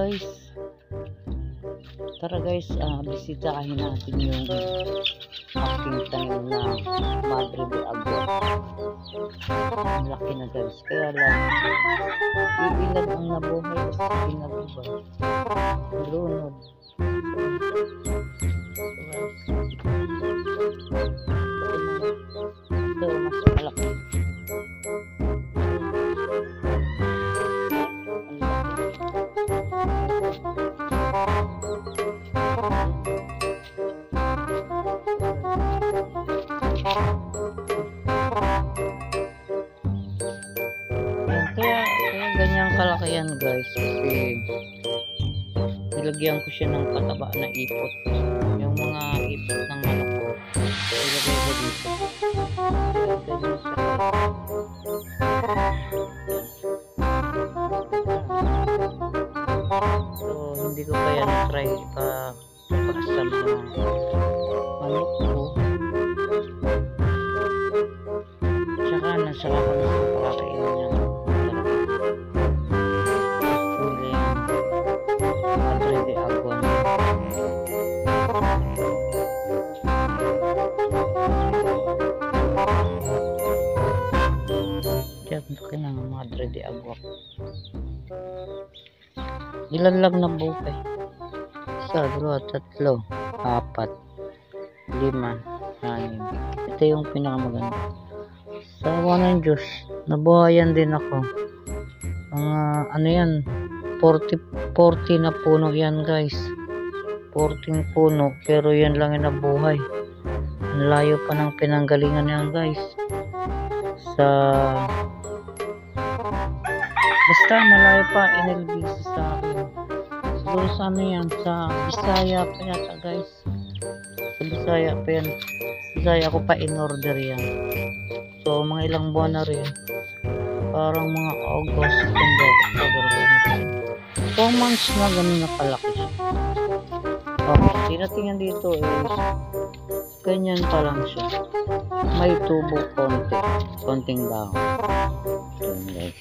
guys. Tara guys, bisitahin natin yung aking tanim na Madre de Agua. Ang laki na guys, kaya lang iilag ang nabuhay kasi pinag-iba lunod. Ito mas malaki. Kaya ganyan kalaki yan guys, kasi nilagyan ko siya ng pataba na ipot, yung mga ipot ng manok ko, ilagay ko dito. So hindi ko pa yan try ipapasal ng manok ko, tsaka ko na pakakainin niya. Madre de Agua. Diyan laki ng Madre de Agua. Ilan lang na buhay? 1, 2, 3, 4, 5, 6. Ito yung pinakamaganda. Sa awa ng Diyos, nabuhayan din ako. Mga ano yan, 40 na puno yan guys. 40 puno, pero yan lang yung nabuhay. Ang layo pa ng pinanggalingan yan guys. Basta malayo pa, inilbisi sa akin. Siguro sa ano yan, sa Bisaya pa yata guys. Sa Bisaya pa yan. Bisaya ko pa in-order yan. So mga ilang buwan na rin. Parang mga August, September, October, 4 months na ganun na kalaki siya. Okay, tinatingnan dito is ganyan pa lang siya. May tubo konting dahon. Yun guys.